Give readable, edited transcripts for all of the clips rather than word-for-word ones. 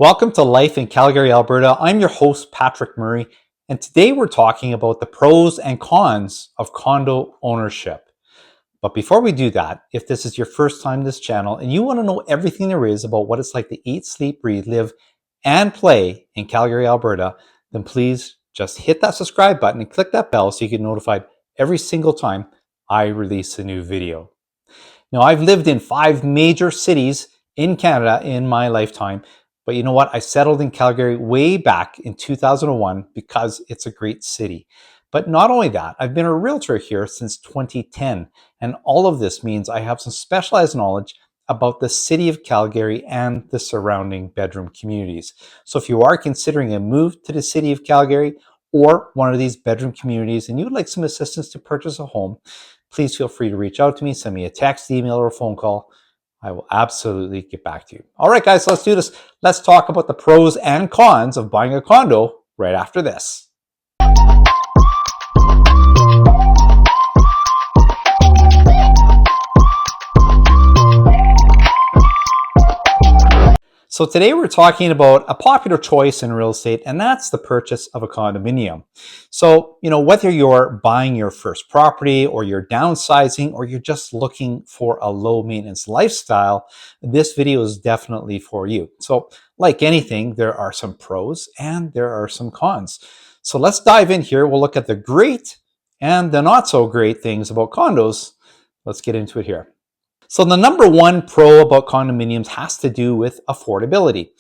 Welcome to Life in Calgary, Alberta. I'm your host, Patrick Murray, and today we're talking about the pros and cons of condo ownership. But before we do that, if this is your first time in this channel and you want to know everything there is about what it's like to eat, sleep, breathe, live, and play in Calgary, Alberta, then please just hit that subscribe button and click that bell so you get notified every single time I release a new video. Now, I've lived in 5 major cities in Canada in my lifetime. But you know what? I settled in Calgary way back in 2001 because it's a great city. But not only that, I've been a realtor here since 2010. And all of this means I have some specialized knowledge about the city of Calgary and the surrounding bedroom communities. So if you are considering a move to the city of Calgary or one of these bedroom communities and you would like some assistance to purchase a home, please feel free to reach out to me, send me a text, email, or a phone call. I will absolutely get back to you. All right, guys, let's do this. Let's talk about the pros and cons of buying a condo right after this. So today we're talking about a popular choice in real estate, and that's the purchase of a condominium. So, whether you're buying your first property or you're downsizing or you're just looking for a low maintenance lifestyle, this video is definitely for you. So like anything, there are some pros and there are some cons. So let's dive in here. We'll look at the great and the not so great things about condos. Let's get into it here. So the number one pro about condominiums has to do with affordability.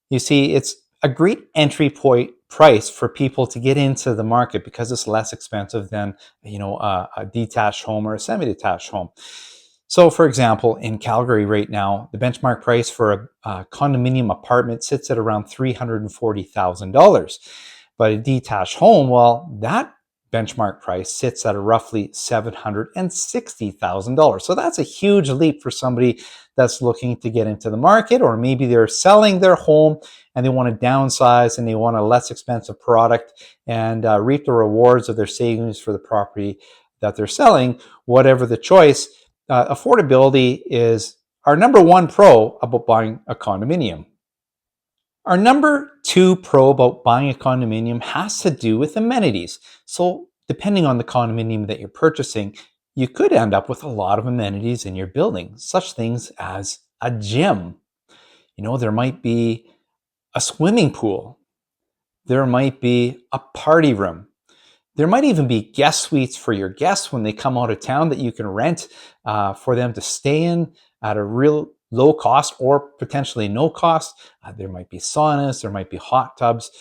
You see, it's a great entry point price for people to get into the market because it's less expensive than, a detached home or a semi-detached home. So for example, in Calgary right now, the benchmark price for a condominium apartment sits at around $340,000. But a detached home, well, that benchmark price sits at a roughly $760,000. So that's a huge leap for somebody that's looking to get into the market, or maybe they're selling their home and they want to downsize and they want a less expensive product and reap the rewards of their savings for the property that they're selling. Whatever the choice, affordability is our number one pro about buying a condominium. Our number two pro about buying a condominium has to do with amenities. So depending on the condominium that you're purchasing, you could end up with a lot of amenities in your building, such things as a gym. There might be a swimming pool. There might be a party room. There might even be guest suites for your guests when they come out of town that you can rent for them to stay in at a real low cost or potentially no cost. There might be saunas, there might be hot tubs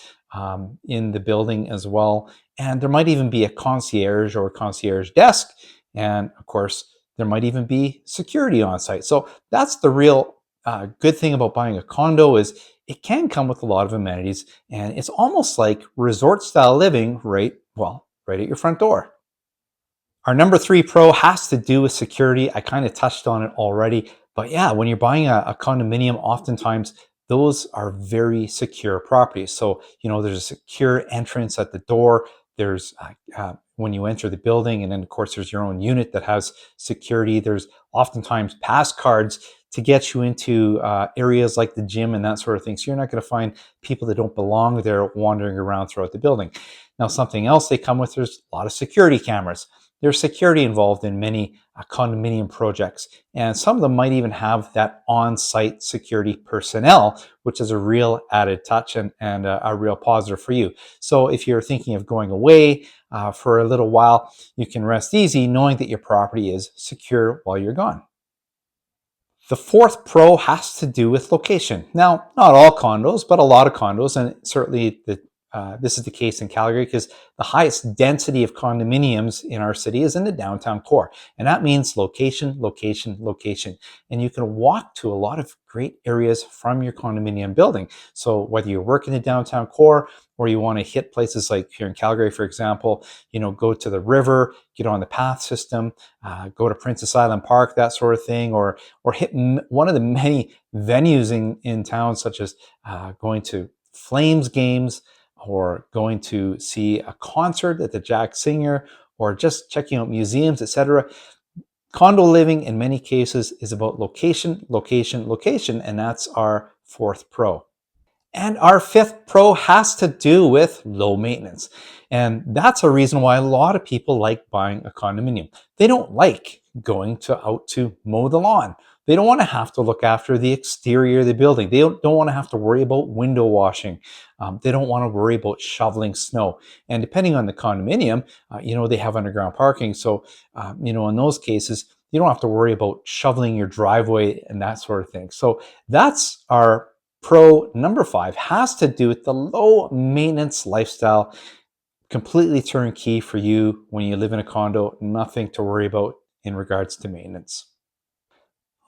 in the building as well. And there might even be a concierge or concierge desk. And of course, there might even be security on site. So that's the real good thing about buying a condo is it can come with a lot of amenities. And it's almost like resort style living right at your front door. Our number three pro has to do with security. I kind of touched on it already. But yeah, when you're buying a condominium, oftentimes those are very secure properties. So, there's a secure entrance at the door. There's when you enter the building, and then of course there's your own unit that has security. There's oftentimes pass cards to get you into areas like the gym and that sort of thing. So you're not going to find people that don't belong there wandering around throughout the building. Now, something else they come with, there's a lot of security cameras. There's security involved in many condominium projects, and some of them might even have that on-site security personnel, which is a real added touch and a real positive for you. So if you're thinking of going away for a little while, you can rest easy knowing that your property is secure while you're gone. The fourth pro has to do with location. Now, not all condos, but a lot of condos, and certainly this is the case in Calgary because the highest density of condominiums in our city is in the downtown core. And that means location, location, location. And you can walk to a lot of great areas from your condominium building. So whether you work in the downtown core or you want to hit places like here in Calgary, for example, go to the river, get on the path system, go to Princess Island Park, that sort of thing, or hit one of the many venues in town, such as going to Flames games, or going to see a concert at the Jack Singer, or just checking out museums, etc. Condo living in many cases is about location, location, location, and that's our fourth pro. And our fifth pro has to do with low maintenance. And that's a reason why a lot of people like buying a condominium. They don't like going out to mow the lawn. They don't want to have to look after the exterior of the building. They don't want to have to worry about window washing. They don't want to worry about shoveling snow. And depending on the condominium, they have underground parking. So, in those cases, you don't have to worry about shoveling your driveway and that sort of thing. So that's our pro number 5, has to do with the low maintenance lifestyle. Completely turnkey for you when you live in a condo, nothing to worry about in regards to maintenance.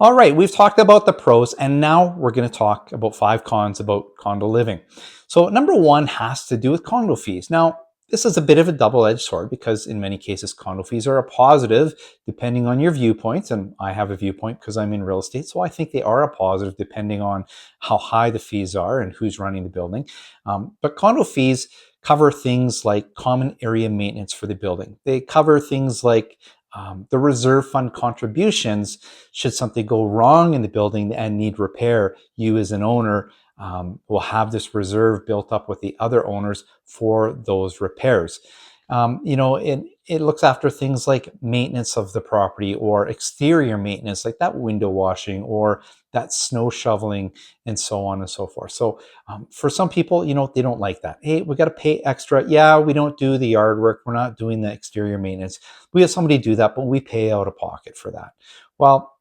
All right, we've talked about the pros, and now we're going to talk about 5 cons about condo living. So number 1 has to do with condo fees. Now, this is a bit of a double-edged sword because in many cases, condo fees are a positive depending on your viewpoints. And I have a viewpoint because I'm in real estate. So I think they are a positive depending on how high the fees are and who's running the building. But condo fees cover things like common area maintenance for the building. They cover things like the reserve fund contributions should something go wrong in the building and need repair. You as an owner will have this reserve built up with the other owners for those repairs. It looks after things like maintenance of the property or exterior maintenance, like that window washing or that snow shoveling and so on and so forth. So for some people, they don't like that. Hey, we got to pay extra. Yeah, we don't do the yard work. We're not doing the exterior maintenance. We have somebody do that, but we pay out of pocket for that. Well,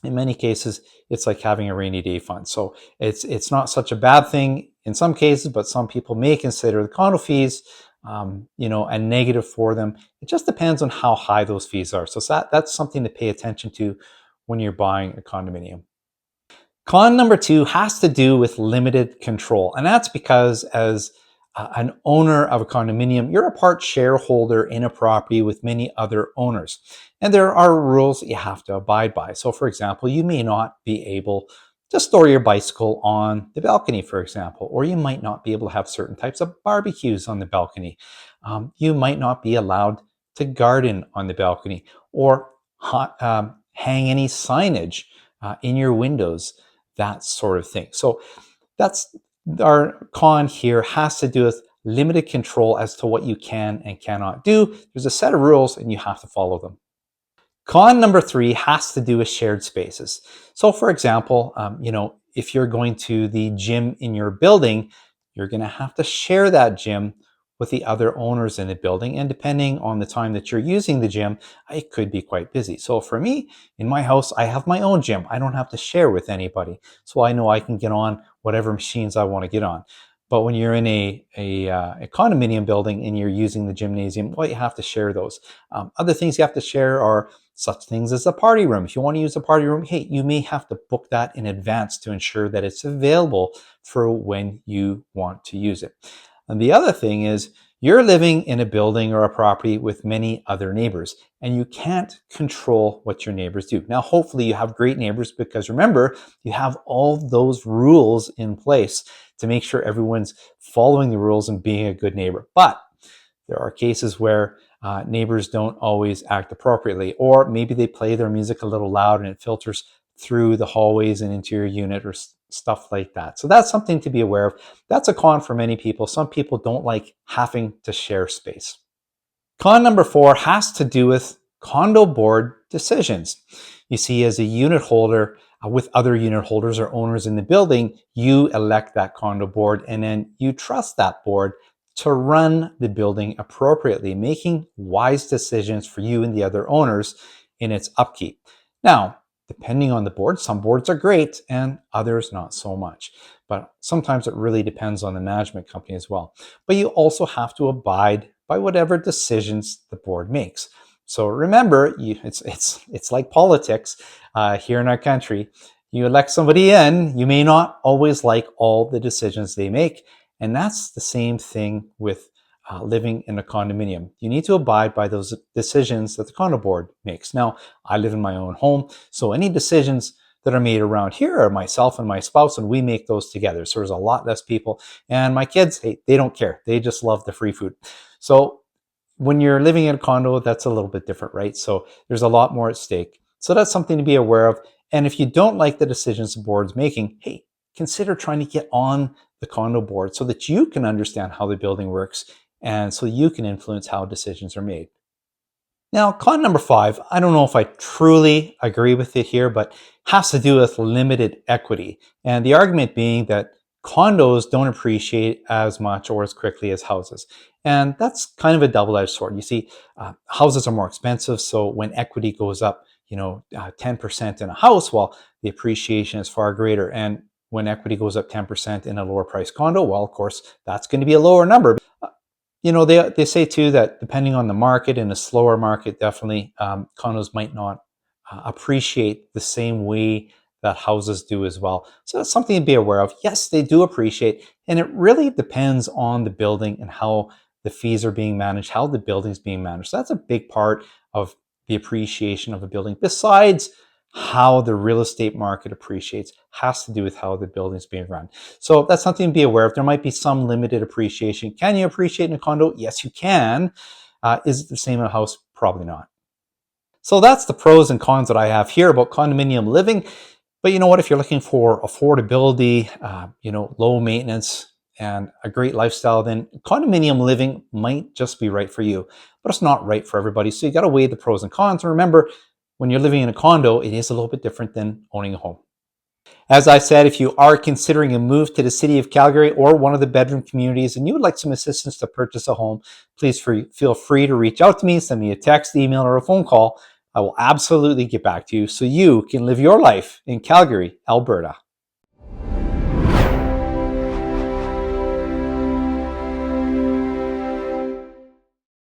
in many cases, it's like having a rainy day fund. So it's not such a bad thing in some cases, but some people may consider the condo fees, a negative for them. It just depends on how high those fees are. So that's something to pay attention to when you're buying a condominium. Con number 2 has to do with limited control. And that's because as an owner of a condominium, you're a part shareholder in a property with many other owners. And there are rules that you have to abide by. So for example, you may not be able to store your bicycle on the balcony, for example, or you might not be able to have certain types of barbecues on the balcony. You might not be allowed to garden on the balcony or hang any signage in your windows, that sort of thing. So that's our con here, has to do with limited control as to what you can and cannot do. There's a set of rules and you have to follow them. Con number 3 has to do with shared spaces. So for example, if you're going to the gym in your building, you're going to have to share that gym with the other owners in the building. And depending on the time that you're using the gym, it could be quite busy. So for me, in my house, I have my own gym. I don't have to share with anybody. So I know I can get on whatever machines I want to get on. But when you're in a condominium building and you're using the gymnasium, well, you have to share those. Other things you have to share are such things as a party room. If you want to use a party room, hey, you may have to book that in advance to ensure that it's available for when you want to use it. And the other thing is you're living in a building or a property with many other neighbors, and you can't control what your neighbors do. Now, hopefully you have great neighbors because remember, you have all those rules in place to make sure everyone's following the rules and being a good neighbor. But there are cases where neighbors don't always act appropriately, or maybe they play their music a little loud and it filters through the hallways and into your unit or stuff like that. So that's something to be aware of. That's a con for many people. Some people don't like having to share space. Con number 4 has to do with condo board decisions. You see, as a unit holder with other unit holders or owners in the building, you elect that condo board and then you trust that board to run the building appropriately, making wise decisions for you and the other owners in its upkeep. Now, depending on the board, some boards are great and others not so much. But sometimes it really depends on the management company as well. But you also have to abide by whatever decisions the board makes. So remember, it's like politics here in our country. You elect somebody in, you may not always like all the decisions they make. And that's the same thing with living in a condominium. You need to abide by those decisions that the condo board makes. Now, I live in my own home, so any decisions that are made around here are myself and my spouse, and we make those together. So there's a lot less people. And my kids, hey, they don't care. They just love the free food. So when you're living in a condo, that's a little bit different, right? So there's a lot more at stake. So that's something to be aware of. And if you don't like the decisions the board's making, hey, consider trying to get on the condo board so that you can understand how the building works and so you can influence how decisions are made. Now, con number 5, I don't know if I truly agree with it here, but has to do with limited equity. And the argument being that condos don't appreciate as much or as quickly as houses. And that's kind of a double-edged sword. You see, houses are more expensive, so when equity goes up, 10% in a house, well, the appreciation is far greater. And when equity goes up 10% in a lower price condo, well, of course, that's going to be a lower number. They say too that depending on the market, in a slower market, definitely condos might not appreciate the same way that houses do as well. So that's something to be aware of. Yes, they do appreciate, and it really depends on the building and how the fees are being managed, how the building's being managed. So that's a big part of the appreciation of a building. Besides how the real estate market appreciates, has to do with how the building's being run. So that's something to be aware of. There might be some limited appreciation. Can you appreciate in a condo? Yes, you can. Is it the same in a house? Probably not. So that's the pros and cons that I have here about condominium living. But you know what? If you're looking for affordability, low maintenance, and a great lifestyle, then condominium living might just be right for you. But it's not right for everybody. So you got to weigh the pros and cons. And remember, when you're living in a condo, it is a little bit different than owning a home. As I said, if you are considering a move to the city of Calgary or one of the bedroom communities and you would like some assistance to purchase a home, please feel free to reach out to me, send me a text, email, or a phone call. I will absolutely get back to you so you can live your life in Calgary, Alberta.